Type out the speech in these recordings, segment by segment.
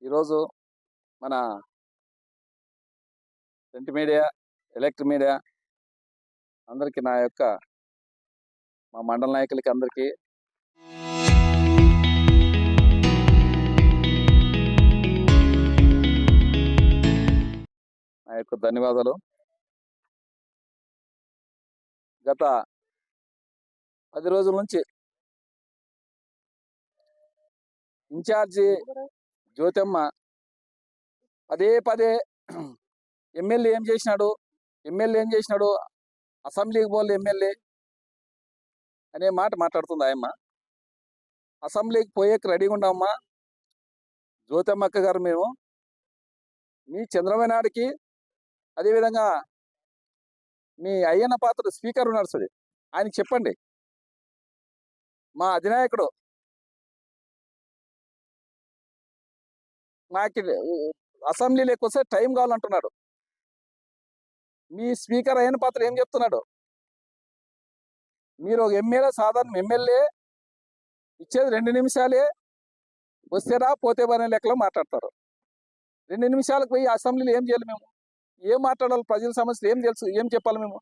ఈరోజు మన print media, electric media అందరికీ మా మండల నాయకులకి అందరికీ నా యొక్క ధన్యవాదాలు. గత 10 రోజుల నుంచి ఇన్ఛార్జి జ్యోతమ్మ పదే పదే ఎమ్మెల్యే ఏం చేసినాడు, అసెంబ్లీకి పోలే ఎమ్మెల్యే అనే మాట మాట్లాడుతుంది. ఆయమ్మ అసెంబ్లీకి పోయేకి రెడీగా ఉన్నామమ్మా జ్యోతమ్మ అక్క గారు. మేము మీ చంద్రబాబు నాయుడికి, అదేవిధంగా మీ అయ్యన్న పాత్ర స్పీకర్ ఉన్నారు సరే, ఆయనకి చెప్పండి, మా అధినాయకుడు మాకు అసెంబ్లీలోకి వస్తే టైం కావాలంటున్నాడు. మీ స్పీకర్ అయ్యన్న పాత్ర ఏం చెప్తున్నాడు? మీరు ఒక ఎమ్మెల్యే, సాధారణ ఎమ్మెల్యే, ఇచ్చేది 2 నిమిషాలే, వస్తేరా పోతే అనే లెక్కలో మాట్లాడతారు. 2 నిమిషాలకు పోయి అసెంబ్లీలో ఏం చేయాలి? మేము ఏం మాట్లాడాలి? ప్రజల సమస్యలు ఏం తెలుసు, ఏం చెప్పాలి? మేము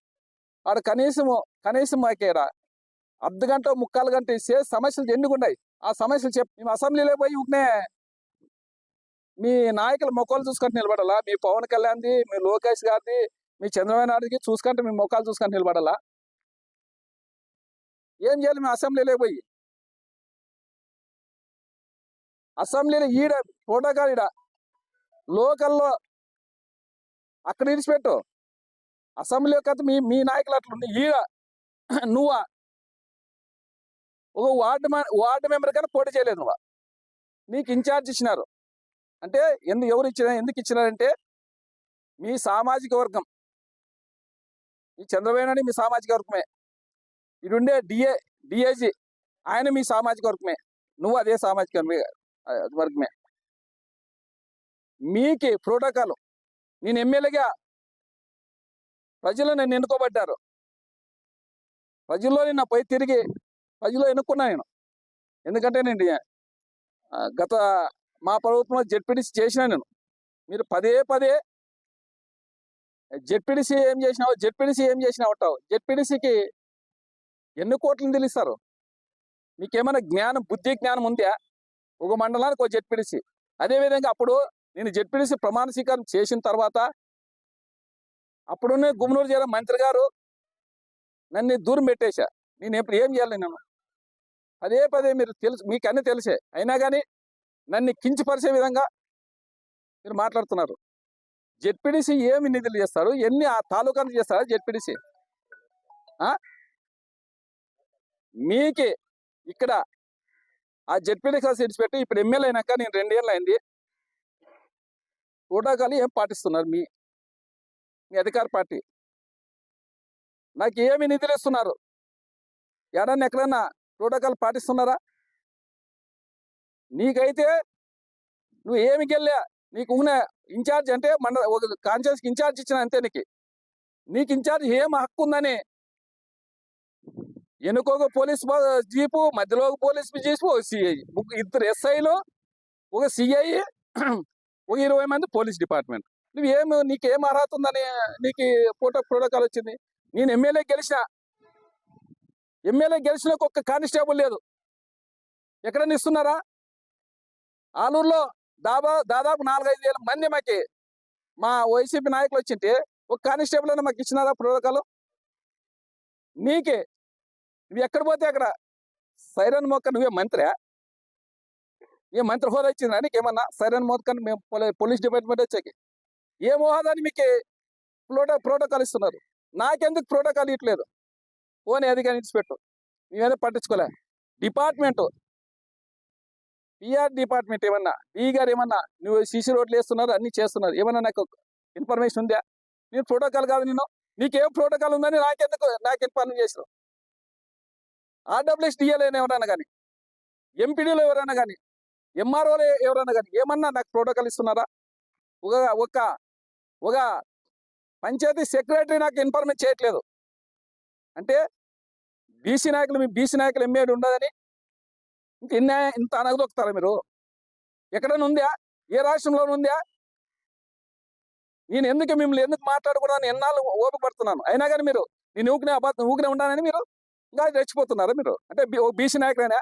ఆడ కనీసం మాకేడ అర్ధగంట 3/4 గంట ఇస్తే సమస్యలు ఎన్నుకున్నాయి. ఆ సమస్యలు మేము అసెంబ్లీలో పోయి ఉంటే మీ నాయకుల మొక్కలు చూసుకుంటూ నిలబడాలా? మీ పవన్ కళ్యాణ్ది, మీ లోకేష్ గారిది, మీ చంద్రబాబు నాయుడికి చూసుకుంటే మీ మొక్కలు చూసుకుంటూ నిలబడాలా? ఏం చేయాలి? మేము అసెంబ్లీలో పోయి అసెంబ్లీలో ప్రోటోకాల్ లోకల్లో అక్కడ ఇడిచిపెట్టు. అసెంబ్లీ కథ మీ నాయకులు అట్లుండి నువ్వా ఒక వార్డు మెంబర్ కన్నా పోటీ చేయలేదు. నువ్వు నీకు ఇన్ఛార్జ్ ఇచ్చినారు అంటే ఎందుకు ఇచ్చినారంటే మీ సామాజిక వర్గం, ఈ చంద్రబాబు నాయుడు మీ సామాజిక వర్గమే, ఇడుండే డిఏజీ ఆయన మీ సామాజిక వర్గమే, నువ్వు అదే సామాజిక వర్గమే. మీకి ప్రోటోకాల్, నేను ఎమ్మెల్యేగా ప్రజలు నన్ను ఎన్నుకోబడ్డారు, ప్రజల్లో నిన్న పోయి తిరిగి ప్రజల్లో ఎన్నుకున్నా నేను. ఎందుకంటే నేను గత మా ప్రభుత్వంలో జెడ్పీటీసీ చేసినా నేను. మీరు పదే పదే జెడ్పీటీసీ ఏం చేసినావు అంటావు. జెడ్పీటీసీకి ఎన్ని కోట్లను తెలుస్తారు? మీకేమైనా బుద్ధి జ్ఞానం ఉందా? ఒక మండలానికి ఒక జెడ్పీటీసీ. అదేవిధంగా అప్పుడు నేను జెడ్పీటీసీ ప్రమాణ స్వీకారం చేసిన తర్వాత అప్పుడున్న గుమ్మనూరు జిల్లా మంత్రి గారు నన్ను దూరం పెట్టేశా. నేను ఎప్పుడు ఏం చేయాలి? నేను పదే పదే మీకు అన్నీ తెలిసే, అయినా కానీ నన్ను కించపరిచే విధంగా మీరు మాట్లాడుతున్నారు. జెడ్పీటీసీ ఏమి నిధులు చేస్తారు? ఎన్ని ఆ తాలూకాలు చేస్తారా జెడ్పీటీసీ? మీకే ఇక్కడ ఆ జెడ్పీటీసీ విడిచిపెట్టి ఇప్పుడు ఎమ్మెల్యే అయినాక నేను 2 ఏళ్ళు అయింది. ప్రోటోకాల్ ఏం పాటిస్తున్నారు మీ అధికార పార్టీ? నాకు ఏమి నిధులు ఇస్తున్నారు? ఎక్కడన్నా ప్రోటోకాల్ పాటిస్తున్నారా? నీకైతే నువ్వు ఏమి గెల్లా, నీకు ఉన్న ఇన్ఛార్జ్ అంటే ఒక కాన్షియస్కి ఇన్ఛార్జ్ ఇచ్చిన అంతే. నీకు ఇన్ఛార్జ్ ఏం హక్కు ఉందని ఎన్నుకోక పోలీస్ జీపు, మధ్యలో ఒక పోలీస్ జీపు, ఒక సిఐ, 2 ఎస్ఐలు, ఒక సిఐ, ఒక 20 మంది పోలీస్ డిపార్ట్మెంట్. నీకేం అర్హత ఉందని నీకు ప్రోటోకాల్ వచ్చింది? నేను ఎమ్మెల్యే గెలిచిన ఒక్క కానిస్టేబుల్ లేదు. ఎక్కడన్నా ఇస్తున్నారా? ఆలూరులో దాదాపు 4-5 వేల మంది మా వైసీపీ నాయకులు వచ్చింటే ఒక కానిస్టేబుల్ అయినా మాకు ఇచ్చినారా ప్రోటోకాల్? నీకే నువ్వు ఎక్కడ పోతే అక్కడ సైరన్ మోక్క నువ్వే మంత్రి? ఏ మంత్రి హోదా ఇచ్చిందా నీకేమన్నా? సైరన్ మోక్కని మేము పోలీస్ డిపార్ట్మెంట్ వచ్చాకి ఏ హోదాని మీకు ప్రోటోకాల్ ఇస్తున్నారు? నాకెందుకు ప్రోటోకాల్ ఇవ్వట్లేదు? పోనీ అది కానీ ఇచ్చిపెట్టు, మేమేదో పట్టించుకోలే. డిపార్ట్మెంటు పిఆర్ డిపార్ట్మెంట్ ఏమన్నా ఈ గారు ఏమన్నా నువ్వు సీసీ రోడ్లు వేస్తున్నారు, అన్ని చేస్తున్నారు, ఏమన్నా నాకు ఇన్ఫర్మేషన్ ఉందా? నేను ప్రోటోకాల్ కాదు, నీకేం ప్రోటోకాల్ ఉందని నాకు ఇన్ఫార్మ్ చేసినావు. ఆర్డబ్ల్యూఎస్ డిఎల్ ఎవరైనా కానీ, ఎంపీడీలో ఎవరైనా కానీ, ఎంఆర్ఓలో ఎవరైనా కానీ ఏమన్నా నాకు ప్రోటోకాల్ ఇస్తున్నారా? ఒక పంచాయతీ సెక్రటరీ నాకు ఇన్ఫర్మేషన్ చేయట్లేదు అంటే బీసీ నాయకులు ఎమ్మెల్యే ఉండదని ఇంత అనగదొక్కుతారా మీరు? ఎక్కడైనా ఉందా? ఏ రాష్ట్రంలోనూ ఉందా? నేను మిమ్మల్ని ఎందుకు మాట్లాడకూడదని ఎన్నాళ్ళు ఓపిక పడుతున్నాను. అయినా కానీ మీరు నేను ఊకినే ఉన్నానని మీరు ఇంకా రెచ్చిపోతున్నారు. మీరు అంటే బీసీ నాయకుడైనా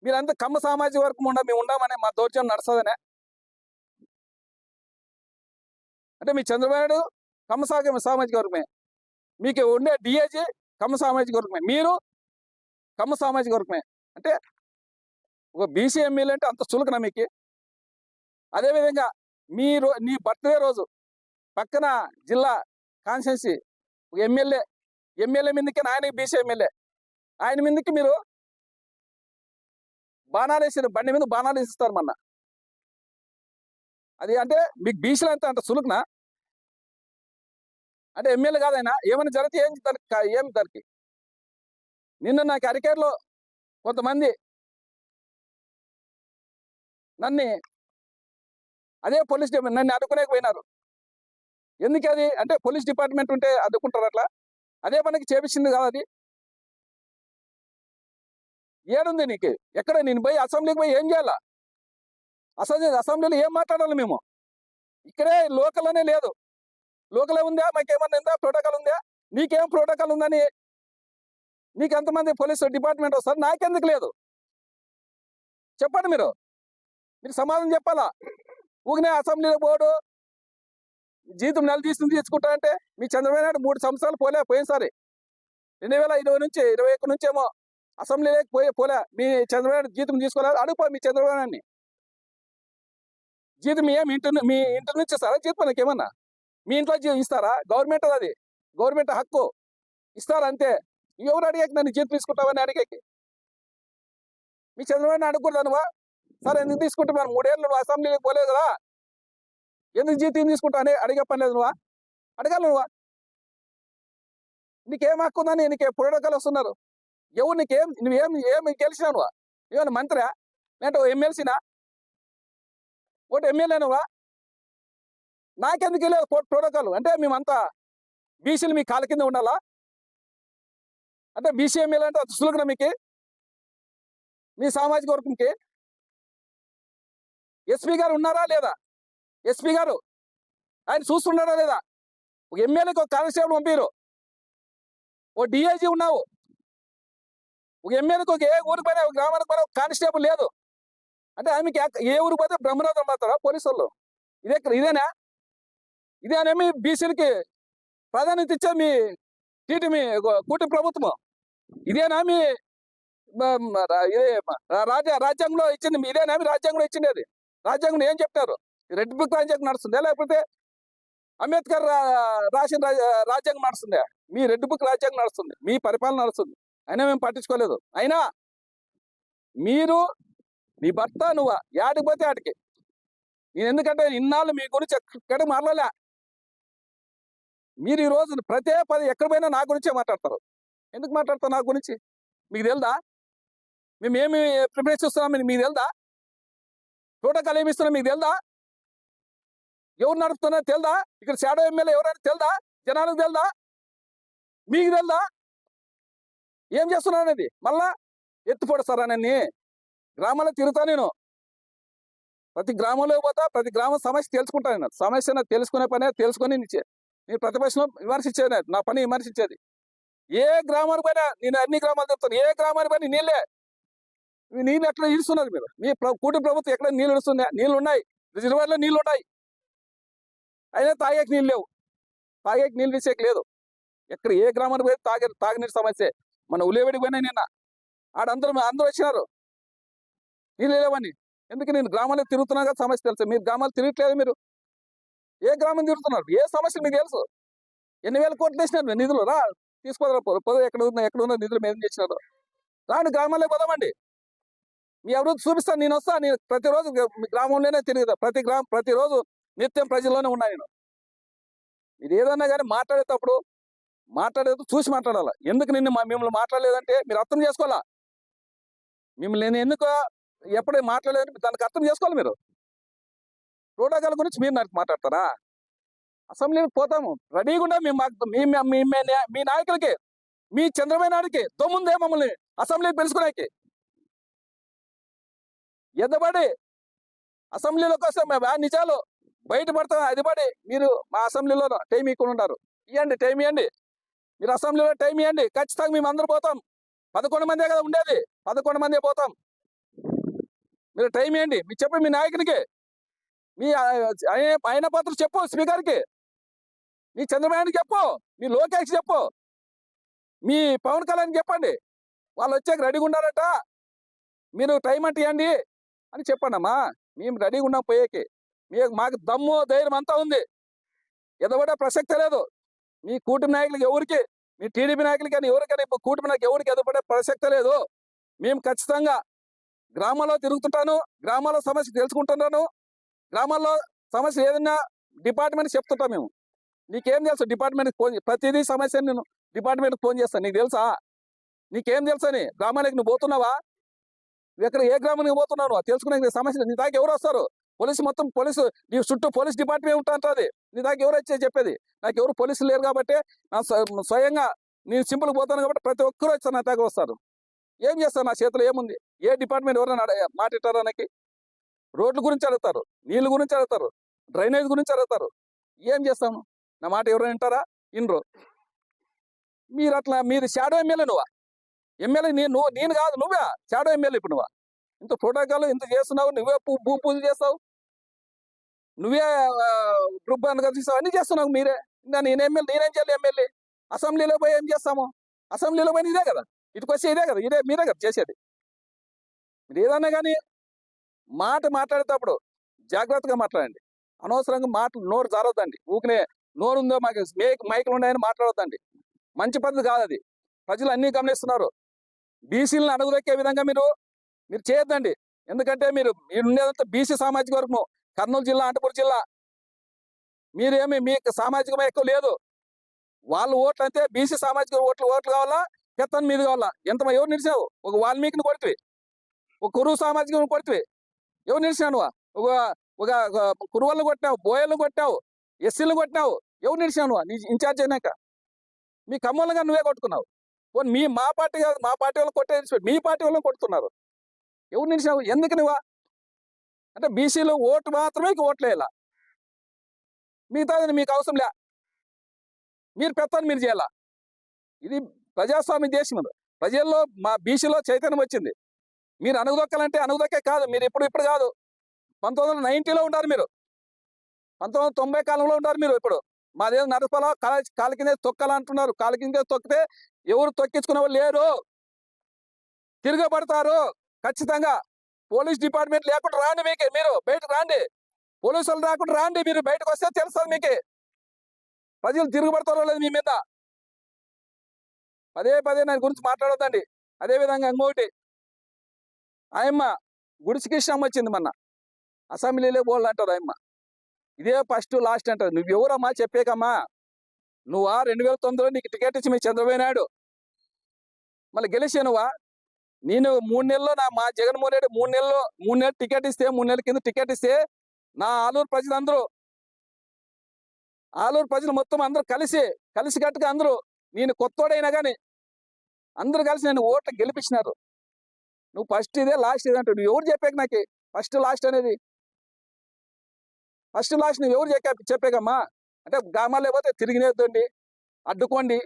మీరంతా కమ్మ సామాజిక వర్గం మేము ఉండమని మా దౌర్జన్యం నడుస్తుందనే. అంటే మీ చంద్రబాబు నాయుడు సామాజిక వర్గమే, మీకు ఉండే డిఏజీ కమ్మ సామాజిక వర్గమే, మీరు కమ్మ సామాజిక వర్గమే. అంటే ఒక బీసీ ఎమ్మెల్యే అంటే అంత చులకన మీకు? అదేవిధంగా నీ బర్త్డే రోజు పక్కన జిల్లా కాన్స్టిట్యున్సీ ఎమ్మెల్యే మీదకి ఆయన బీసీ ఎమ్మెల్యే ఆయన మీదకి మీరు బాణాలు వేసి బండి మీద బాణాలు వేసిస్తారు మొన్న. అది అంటే మీకు బీసీలు అంత చులుకునా? అంటే ఎమ్మెల్యే కాదైనా ఏమైనా జరిగితే ఏం దానికి? నిన్న నాకు అరికేరులో కొంతమంది అదే పోలీస్ నన్ను అడ్డుకునేకపోయినారు. ఎందుకు అది? అంటే పోలీస్ డిపార్ట్మెంట్ ఉంటే అడ్డుకుంటారు అట్లా? అదే పనికి చేపించింది కాదు అది. ఏడుంది నీకు? ఎక్కడ నేను పోయి అసెంబ్లీకి పోయి ఏం చేయాలా? అసెంబ్లీలో ఏం మాట్లాడాలి మేము? ఇక్కడే లోకల్ అనే లేదు. లోకలే ఉందా? మాకేమన్నా ఉందా? ప్రోటోకాల్ ఉందా? నీకేం ప్రోటోకాల్ ఉందని నీకు ఎంతమంది పోలీసు డిపార్ట్మెంట్ వస్తారు? నాకెందుకు లేదు చెప్పండి. మీరు సమాధానం చెప్పాలా? ఊగినే అసెంబ్లీలో పోడు జీతం నెల తీసుకుంటా అంటే మీ చంద్రబాబు నాయుడు 3 సంవత్సరాలు పోయినసారి 2020 నుంచి 21 నుంచి ఏమో అసెంబ్లీలోకి పోలే. మీ చంద్రబాబు నాయుడు జీతం తీసుకోలేదు. అడుగుపో మీ చంద్రబాబు నాయుడిని. జీతం మీ ఇంటి నుంచి ఇస్తారా? జీతం ఏమన్నా మీ ఇంట్లో ఇస్తారా? గవర్నమెంట్ అది, గవర్నమెంట్ హక్కు ఇస్తారా అంతే. ఎవరు అడిగాక నన్ను జీతం తీసుకుంటావని అడిగాకి మీ చంద్రబాబు నాయుడు అడగకూడదు. సరే ఎందుకు తీసుకుంటున్నాను? 3 ఏళ్ళు నువ్వు అసెంబ్లీకి పోలేదు కదా, ఎందుకు జీతం తీసుకుంటావు అని అడిగే పని లేదు. అడగాలి నీకేం హక్కు ఉందని నీకే ప్రోటోకాల్ వస్తున్నారు. ఎవరు నువ్వేం గెలిచినావు? ఏమైనా మంత్రా లేదంటే ఓ ఎమ్మెల్సీనా? ఒకటి ఎమ్మెల్యేనువా? నాకెందుకు వెళ్ళలేదు ప్రోటోకాల్? అంటే మేమంతా బీసీలు మీ కాళ్ళ కింద ఉండాలా? అంటే బీసీ ఎమ్మెల్యే అంటే సులుగున మీకు మీ సామాజిక వర్గంకి? ఎస్పీ గారు ఉన్నారా లేదా? ఎస్పీ గారు ఆయన చూస్తున్నారా లేదా? ఒక ఎమ్మెల్యేకి ఒక కానిస్టేబుల్ పంపిరు, ఓ డిఐజీ ఉన్నావు. ఒక ఎమ్మెల్యేకి ఒక ఏ ఊరికి పోయినా ఒక గ్రామానికి పోయినా ఒక కానిస్టేబుల్ లేదు. అంటే ఆమెకి ఏ ఊరికి పోతే బ్రహ్మనాథం పడతారా పోలీసు వాళ్ళు? ఇదేనా మీ బీసీలకి ప్రాధాన్యత ఇచ్చే మీ కూటమి ప్రభుత్వం? ఇదేనా మీ రాజ్యాంగంలో ఇచ్చింది? ఇదేనా మీ రాజ్యాంగంలో ఇచ్చింది? అది రాజ్యాంగం ఏం చెప్తారు? రెడ్ బుక్ రాజ్యాంగం నడుస్తుందా లేకపోతే అంబేద్కర్ రాసిన రాజ్యాంగం నడుస్తుందా? మీ రెడ్ బుక్ రాజ్యాంగం నడుస్తుంది, మీ పరిపాలన నడుస్తుంది. అయినా మేము పట్టించుకోలేదు. అయినా మీరు నీ భర్త నువ్వు యాడికి పోతే ఆడికి నేను ఎందుకంటే ఇన్నాళ్ళు మీ గురించి ఎక్కడ మాట్లాడలే. మీరు ఈ రోజు పదే ఎక్కడ పోయినా నా గురించే మాట్లాడతారు. ఎందుకు మాట్లాడతారు నా గురించి? మీకు తెలుదా మేమేమి ప్రిపరేషన్ ఇస్తున్నామని? మీకు తెలుదా? ప్రోటోకాల్ ఏమి ఇస్తున్నా మీకు తెలుదా? ఎవరు నడుపుతున్నా తెలుదా? ఇక్కడ షాడో ఎమ్మెల్యే ఎవరైనా తెలుదా? జనాలకు తెలుదా? మీకు తెలుదా ఏం చేస్తున్నా అనేది? మళ్ళా ఎత్తుపడతారా? నన్ను గ్రామాల్లో తిరుగుతా, నేను ప్రతి గ్రామంలో పోతా, ప్రతి గ్రామం సమస్య తెలుసుకుంటాను. నేను సమస్య తెలుసుకునే పనే తెలుసుకొని నేను ప్రతిపక్షంలో విమర్శించేది, నా పని విమర్శించేది. ఏ గ్రామానికి పోయినా నేను అన్ని గ్రామాలు చెప్తాను. ఏ గ్రామానికి పోయినా నీళ్ళు ఎట్లా ఇడుస్తున్నారు మీరు? మీ కూటమి ప్రభుత్వం ఎక్కడ నీళ్ళు ఇడుస్తుంది? నీళ్ళు ఉన్నాయి, రిజర్వాయర్లో నీళ్ళు ఉన్నాయి, అయినా తాగేకి నీళ్ళు లేవు. తాగేకి నీళ్ళు తీసేకి లేదు. ఎక్కడ ఏ గ్రామానికి పోయి తాగునీటి సమస్య. మన ఉలేవడికి పోయినా నిన్న అందరూ వచ్చినారు నీళ్ళు లేవని. ఎందుకు? నేను గ్రామాలకు తిరుగుతున్నా కదా, సమస్య తెలుసు. మీరు గ్రామాలు తిరగట్లేదు. మీరు ఏ గ్రామం తిరుగుతున్నారు? ఏ సమస్య మీకు తెలుసు? ఎన్ని వేల కోట్లు వేసినారు నిధులు? తీసుకోదరా పొద ఎక్కడ ఉన్న నిధులు మేము చేసినారు. రాండి గ్రామాల్లో పోదామండి, మీ అభివృద్ధి చూపిస్తాను. నేను వస్తా, నేను ప్రతిరోజు గ్రామంలోనే తిరుగుతా. ప్రతిరోజు నిత్యం ప్రజల్లోనే ఉన్నా నేను. మీరు ఏదన్నా కానీ మాట్లాడేటప్పుడు చూసి మాట్లాడాలా. ఎందుకు మిమ్మల్ని మాట్లాడలేదంటే మీరు అర్థం చేసుకోవాలా. మిమ్మల్ని నేను ఎందుకు ఎప్పుడే మాట్లాడలేదని దానికి అర్థం చేసుకోవాలి. మీరు ప్రోటోకాల్ గురించి మీరు నాకు మాట్లాడతారా? అసెంబ్లీకి పోతాము రెడీగా ఉండే మీ నాయకులకి, మీ చంద్రబాబు నాయుడికి దమ్ముందే మమ్మల్ని అసెంబ్లీకి పిలుచుకునేకి? ఎద్దబడి అసెంబ్లీలోకి వస్తే మేము ఆ నిజాలు బయటపడతాం. అది పడి మీరు మా అసెంబ్లీలో టైం ఇవ్వకుండా ఉంటారు. ఇవ్వండి, టైం ఇవ్వండి. మీరు అసెంబ్లీలో టైం ఇవ్వండి. ఖచ్చితంగా మేము అందరూ పోతాం. 11 మందే కదా ఉండేది, 11 మందే పోతాం. మీరు టైం ఇవ్వండి. మీరు చెప్పండి మీ నాయకునికి, మీ ఆయన పాత్ర చెప్పు స్పీకర్కి, మీ చంద్రబాబుకి చెప్పు, మీ లోకేష్ చెప్పు, మీ పవన్ కళ్యాణ్ చెప్పండి. వాళ్ళు వచ్చాక రెడీగా ఉన్నారట, మీరు టైం అంటే ఇవ్వండి అని చెప్పండి అమ్మా. మేము రెడీగా ఉన్నాం పోయేకి. మాకు దమ్ము ధైర్యం అంతా ఉంది. ఎదవడే ప్రసక్తే లేదు. మీ కూటమి నాయకులకి ఎవరికి, మీ టీడీపీ నాయకులకి కానీ ఎవరికైనా కూటమి నాయకులు ఎవరికి ఎదపడే ప్రసక్తే లేదు. మేము ఖచ్చితంగా గ్రామాల్లో తిరుగుతుంటాను, గ్రామాల్లో సమస్య తెలుసుకుంటున్నాను. గ్రామాల్లో సమస్య ఏదైనా డిపార్ట్మెంట్ చెప్తుంటాం మేము. నీకేం తెలుసు డిపార్ట్మెంట్కి ఫోన్, ప్రతిదీ సమస్య నేను డిపార్ట్మెంట్కి ఫోన్ చేస్తాను. నీకు తెలుసా? నీకేం తెలుసు అని గ్రామానికి నువ్వు పోతున్నావా? నువ్వు ఎక్కడ ఏ గ్రామానికి పోతున్నావు తెలుసుకునే సమస్య నీ దాకా ఎవరు వస్తారు? పోలీసు నీ చుట్టూ పోలీస్ డిపార్ట్మెంట్ ఉంటుంది. నీ దాకా ఎవరు వచ్చే చెప్పేది? నాకు ఎవరు పోలీసులు లేరు కాబట్టి నా స్వయంగా నేను సింపుల్గా పోతాను కాబట్టి ప్రతి ఒక్కరు వచ్చి నా దాకా వస్తారు. ఏం చేస్తారు? నా చేతిలో ఏముంది? ఏ డిపార్ట్మెంట్ ఎవరైనా మాట్లాడతారా? నాకు రోడ్ల గురించి అడుగుతారు, నీళ్ళ గురించి అడుగుతారు, డ్రైనేజ్ గురించి అడుగుతారు. ఏం చేస్తాను? నా మాట ఎవరైనా వింటారా? ఇన్రు. మీరు అట్లా మీరు షాడో ఎమ్మెల్యే. నువ్వా ఎమ్మెల్యే? నేను కాదు, నువ్వే షాడో ఎమ్మెల్యే. ఇప్పుడు నువ్వా ఇంత ప్రోటోకాల్ ఇంత చేస్తున్నావు, నువ్వే భూమి పూజ చేస్తావు, నువ్వే గ్రూప్ తీస్తావు, అన్నీ చేస్తున్నావు మీరే. ఇంకా నేనేం చేయాలి? ఎమ్మెల్యే అసెంబ్లీలో పోయి ఏం చేస్తాము? అసెంబ్లీలో పోయి ఇదే కదా, ఇటుకు వచ్చి ఇదే కదా, మీరే కదా చేసేది. మీరు ఏదన్నా కానీ మాట్లాడేటప్పుడు జాగ్రత్తగా మాట్లాడండి. అనవసరంగా నోరు జారొద్దండి. ఊకినే నోరు ఉందో మాకు మైకులు ఉన్నాయని మాట్లాడొద్దండి. మంచి పద్ధతి కాదు అది. ప్రజలు అన్నీ గమనిస్తున్నారు. బీసీలను అడుగుదొక్కే విధంగా మీరు చేయొద్దండి. ఎందుకంటే మీరు ఉండేదంతా బీసీ సామాజిక వర్గము. కర్నూలు జిల్లా, అనంతపురం జిల్లా. మీరేమి మీకు సామాజికం ఎక్కువ లేదు. వాళ్ళు ఓట్లు అంతే, బీసీ సామాజిక ఓట్లు కావాలా, పెత్తని మీద కావాలా. ఎవరు నిలిచావు? ఒక వాల్మీకిని కొడుతుంది, ఒక కురువు సామాజికం కొడుతుంది. ఎవరు నిలిచినావు? ఒక కురువలను కొట్టినావు, బోయలను కొట్టినావు, ఎస్సీలను కొట్టినావు. ఎవరు నిలిచినావు? నీ ఇన్ఛార్జ్ అయినాక మీ కమ్మలుగా నువ్వే కొట్టుకున్నావు. మా పార్టీ కాదు, మా పార్టీ వాళ్ళని కొట్టే మీ పార్టీ వాళ్ళని కొడుతున్నారు. ఎవరు నిలిచినావు? ఎందుకు నువ్వా అంటే బీసీలో ఓటు మాత్రమే ఓట్లు వేయాల, మిగతాది మీకు అవసరం లే. మీరు పెత్తని మీరు చేయాల. ఇది ప్రజాస్వామ్య దేశం. ప్రజల్లో మా బీసీలో చైతన్యం వచ్చింది. మీరు అణగదొక్కాలంటే అణగదొక్కే కాదు. మీరు ఇప్పుడు కాదు, 1990లో ఉంటారు మీరు, 1990 కాలంలో ఉంటారు మీరు. ఇప్పుడు మాదేదో నడపలా, కాళ్ళ కింద తొక్కాలంటున్నారు. కాళ్ళ కింద తొక్కితే ఎవరు తొక్కించుకునే వాళ్ళు లేరు, తిరగబడతారు ఖచ్చితంగా. పోలీస్ డిపార్ట్మెంట్ లేకుండా రాండి, మీకే మీరు బయటకు రాండి. పోలీసు వాళ్ళు రాకుండా రాండి, మీరు బయటకు వస్తే తెలుస్తుంది మీకే ప్రజలు తిరుగుబడతారో లేదు మీ మీద. పదే దాని గురించి మాట్లాడొద్దండి. అదేవిధంగా ఇంకోటి, ఆయమ్మ గుడిసికృష్ణమ్మ వచ్చింది మొన్న, అసెంబ్లీలో పోళ్ళు అంటారు ఆయమ్మ. ఇదే ఫస్ట్ లాస్ట్ అంటారు. నువ్వెవరమ్మా చెప్పేకమ్మా? నువ్వా 2009లో నీకు టికెట్ ఇచ్చి మీ చంద్రబాబు నాయుడు మళ్ళీ గెలిచానువా? నేను 3 నెలల్లో మా జగన్మోహన్ రెడ్డి 3 నెలలు టికెట్ ఇస్తే, 3 నెలల కింద టికెట్ ఇస్తే నా ఆలూరు ప్రజలు మొత్తం అందరూ కలిసికట్టుగా అందరూ, నేను కొత్తోడైనా కానీ అందరూ కలిసి నేను ఓట్లు గెలిపించినారు. నువ్వు ఫస్ట్ ఇదే లాస్ట్ ఇదే అంటావు. నువ్వు ఎవరు చెప్పాక నాకు ఫస్ట్ లాస్ట్ అనేది? ఫస్ట్ లాస్ట్ నువ్వు ఎవరు చెప్పాకమ్మా? అంటే గ్రామాలు లేకపోతే తిరిగినేద్దండి, అడ్డుకోండి.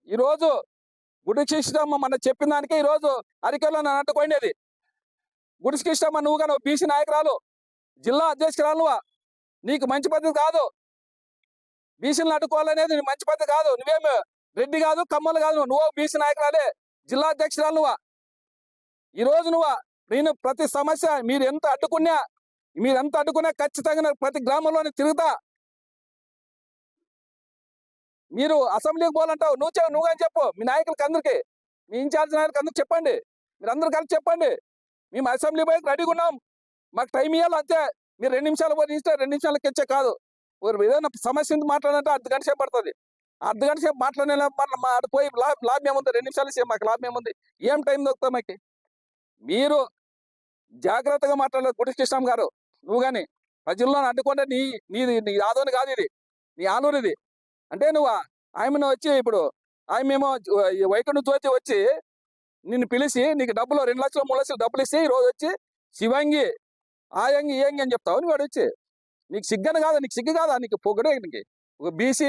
ఈరోజు గుడికృష్ణమ్మ మన చెప్పిన దానికే ఈరోజు అరికెల్లో నన్ను అడ్డుకోండేది. గుడికృష్ణమ్మ నువ్వు కానీ బీసీ నాయకురాలు, జిల్లా అధ్యక్షురాలు, నీకు మంచి పద్ధతి కాదు. బీసీలను అడ్డుకోవాలనేది మంచి పద్ధతి కాదు. నువ్వేమి రెడ్డి కాదు, కమ్మలు కాదు, నువ్వు బీసీ నాయకురాలే, జిల్లా అధ్యక్షురాలు నువ్వా. ఈరోజు నేను ప్రతి సమస్య మీరు ఎంత అడ్డుకున్నా ఖచ్చితంగా ప్రతి గ్రామంలోనే తిరుగుతా. మీరు అసెంబ్లీకి పోవాలంటావు, నువ్వు కానీ చెప్పు మీ నాయకులకి అందరికీ, మీ ఇన్ఛార్జ్ నాయకులకి అందరికి చెప్పండి. మీరు అందరు కలిసి చెప్పండి, మేము అసెంబ్లీ పోయి రెడీగా ఉన్నాం, మాకు టైం ఇవ్వాలి అంతే. మీరు 2 నిమిషాలు పోయి ఇస్తే 2 నిమిషాలకి ఇచ్చే కాదు. ఏదైనా సమస్య మాట్లాడాలంటే అర్ధగంట సేపు పడుతుంది. అర్ధగంట సేపు మాట్లాడే పోయి లాభం ఏముంది? 2 నిమిషాలు సేపు మాకు లాభం ఏముంది? ఏం టైం దొరుకుతా మాకు? మీరు జాగ్రత్తగా మాట్లాడలేదు గుడికృష్ణమ్మ గారు. నువ్వు కానీ ప్రజల్లో అడ్డుకుంటే నీ ఆదోని కాదు, ఇది నీ ఆలూరు. ఇది అంటే ఆయమను వచ్చి ఇప్పుడు ఆయమేమో వైకుంఠ జ్యోతి వచ్చి నిన్ను పిలిచి నీకు డబ్బులు 2 లక్షలు 3 లక్షలు డబ్బులు ఇస్తే ఈరోజు వచ్చి శివంగి ఆ యంగి ఈ యంగి అని చెప్తావు నువ్వు వాడు వచ్చి. నీకు సిగ్గని కాదా, నీకు సిగ్గు కాదా, నీకు పొగడే నీకు. ఒక బీసీ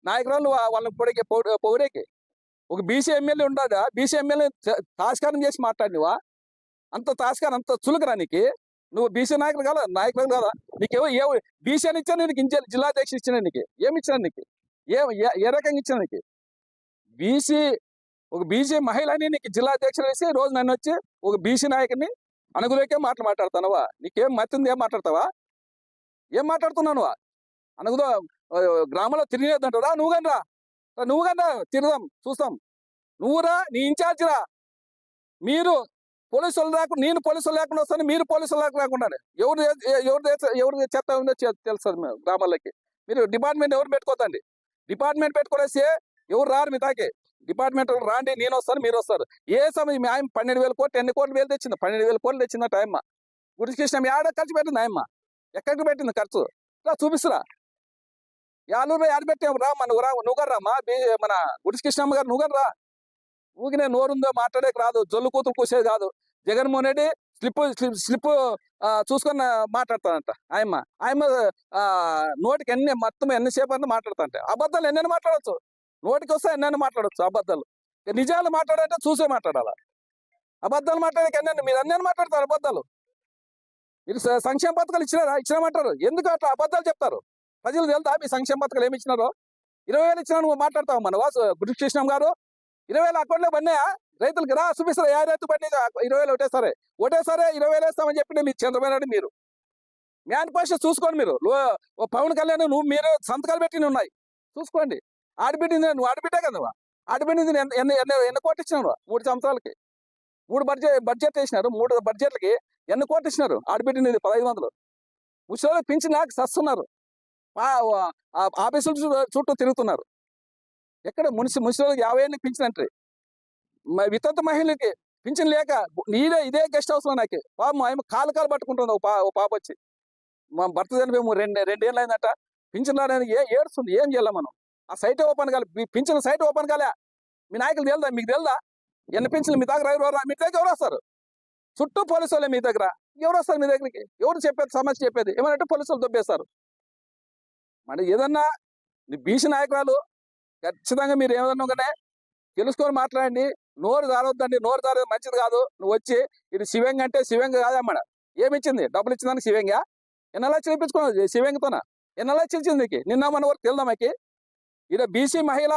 నాయకురాలు వాళ్ళని పొగిడేకి ఒక బీసీ ఎమ్మెల్యే ఉండదా, బీసీ ఎమ్మెల్యే తాస్కారం చేసి మాట్లాడినవా? అంత తాస్కారం, అంత చులకరా నీకు? నువ్వు బీసీ నాయకులు కదా, నాయకులు కదా, నీకేమో బీసీ అని ఇచ్చాను నీకు, జిల్లా అధ్యక్షుడు ఇచ్చిన నీకు, ఏమి ఇచ్చాను నీకు, ఏ రకంగా ఇచ్చాను నీకు? బీసీ ఒక బీసీ మహిళని నీకు జిల్లా అధ్యక్షుడు వేసి రోజు నన్ను వచ్చి ఒక బీసీ నాయకుని అనుగులోకే మాట్లాడతానవా? నీకేం మత్తుంది, ఏం మాట్లాడతావా? ఏం మాట్లాడుతున్నావు? అనగుదో గ్రామంలో తిరిగేదంటారా? నువ్వు కానీ రా తిరదాం, చూస్తాం. నువ్వురా, నీ ఇన్ఛార్జ్ రా. మీరు పోలీసులు లేకుండా, నేను పోలీసులు లేకుండా వస్తాను, మీరు పోలీసులు లేకుండా ఎవరు చెత్త ఉందో తెలుస్తుంది మేము గ్రామాలకి. మీరు డిపార్ట్మెంట్ ఎవరు పెట్టుకోతండి, డిపార్ట్మెంట్ పెట్టుకోలేసి ఎవరు రారు మీ తాకి. డిపార్ట్మెంట్ రాండి, నేను వస్తాను, మీరు వస్తారు. ఏ సమయం మీ ఆయన 12,000 కోట్లు, 8 కోట్లు వేలు తెచ్చింది, 12,000 కోట్లు తెచ్చిందట ఆయమ్మ. గుడికృష్ణ ఏడ ఖర్చు పెట్టింది ఆయమ్మ, ఎక్కడికి పెట్టింది ఖర్చు? రా చూపిస్తురా. యాలూరు యాడ పెట్టాము రా, నువ్వు గారు రామ్మా, మన గుడికృష్ణమ్మ గారు నువ్వు గారు రా. ఊగినే నోరుందో మాట్లాడేకి రాదు, జొల్లు కూతురు కూసేది కాదు. జగన్మోహన్ రెడ్డి స్లిప్ చూసుకొని మాట్లాడతానంట ఆయమ్మ నోటికి మొత్తం ఎన్నిసేపు అని మాట్లాడతాంటే. అబద్ధాలు ఎన్నైనా మాట్లాడచ్చు, నోటికి వస్తే ఎన్నైనా మాట్లాడచ్చు అబద్ధాలు. నిజాలు మాట్లాడంటే చూసే మాట్లాడాలా. అబద్ధాలు మాట్లాడేకి మీరు అన్నీ మాట్లాడతారు అబద్ధాలు. మీరు సంక్షేమ పథకాలు ఇచ్చినామంటారు, ఎందుకు అట్లా అబద్ధాలు చెప్తారు? ప్రజలు తెలుతా మీ సంక్షేమ పథకాలు ఏమి ఇచ్చినారో? 20,000 ఇచ్చినా నువ్వు మాట్లాడతావు. మన గురుకృష్ణం గారు 20,000 అకౌంట్లో పడినాయా రైతులకి? రా చూపిస్తారు, ఏ రైతు పడి 20,000 ఒకటేసారి 20,000 వేస్తామని చెప్పి మీరు చంద్రబాబు నాయుడు మీరు మేనిఫెస్టో చూసుకోండి. మీరు పవన్ కళ్యాణ్ మీరు సంతకాలు పెట్టి ఉన్నాయి చూసుకోండి. ఆడబిడ్డింది, నువ్వు ఆడబిడ్డే కదా, నువ్వు ఆడబిడ్డింది ఎన్ని కోట్లు ఇచ్చినావు? 3 సంవత్సరాలకి 3 బడ్జెట్ వేసినారు, 3 బడ్జెట్లకి ఎన్ని కోట్లు ఇచ్చినారు? ఆడబిడ్డింది 1,500. ముసలి పింఛన్ లేక సస్తున్నారు, ఆఫీసుల చుట్టూ తిరుగుతున్నారు. ఎక్కడ మున్సిపల్కి 50,000 పింఛన్ అంటే వితంతు మహిళలకి పింఛన్ లేక ఇదే గెస్ట్ హౌస్ లో నాకు పాపం ఆమె కాలు పట్టుకుంటుంది. ఓ పాప వచ్చి మా భర్త చనిపోయి 2 ఏళ్ళు అయిందట, పింఛన్ రాని ఏడుస్తుంది. ఏం చేయాలి మనం? ఆ సైట్ ఓపెన్ కాలే, పింఛన్ సైట్ ఓపెన్ కాలే. మీ నాయకులు తెలుదా, మీకు తెలుదా? ఎన్ని పింఛన్లు మీ దగ్గర మీ దగ్గర ఎవరు వస్తారు? చుట్టూ పోలీసు వాళ్ళే మీ దగ్గర. ఎవరు వస్తారు మీ దగ్గరికి? ఎవరు చెప్పేది సమస్య చెప్పేది? ఏమనంటే పోలీసులు దొబ్బేస్తారు. మరి ఏదన్నా బీసీ నాయకురాలు ఖచ్చితంగా మీరు ఏమన్నా కానీ తెలుసుకొని మాట్లాడండి. నోరు జారవద్దండి, నోరు జారేది మంచిది కాదు. నువ్వు వచ్చి ఇది శివంగా అంటే శివంగా కాదమ్మా. ఏమిచ్చింది? డబ్బులు ఇచ్చిందానికి శివంగా? ఎన్ని లక్షలు ఇప్పించుకున్నావు శివంగితోన? ఎన్ని లక్షలు ఇచ్చింది నీకు? నిన్న మన వరకు తెలుదామాకి. ఇది బీసీ మహిళ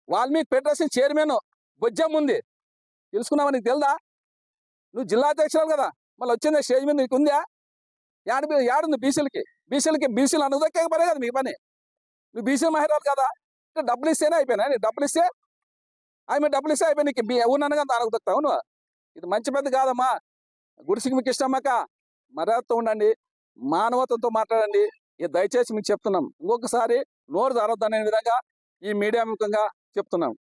వాల్మీకి ఫెడరేషన్ చైర్మన్ బొజ్జం ఉంది, తెలుసుకున్నావా? నీకు తెలుదా? నువ్వు జిల్లా అధ్యక్షురాలు కదా, మళ్ళీ వచ్చింది స్టేజ్ మీద నీకు ఉందా? యాడుంది బీసీలు అనుదక్కే పనే కదా మీ పని. నువ్వు బీసీ మహిళలు కదా, డబ్బులు ఇస్తేనే అయిపోయినా? నీకు డబ్బులు ఇస్తే అయిపోయి నీకు ఊననగా దానికి దొక్కుతావు నువ్వు. ఇది మంచి పెద్ద కాదమ్మా. గుడిసికి మీకు ఇష్టమ్మక మర్యాదతో ఉండండి, మానవతతో మాట్లాడండి. దయచేసి మీకు చెప్తున్నాం, ఇంకొకసారి నోరు జారొద్దనే విధంగా ఈ మీడియా ముఖంగా చెప్తున్నాం.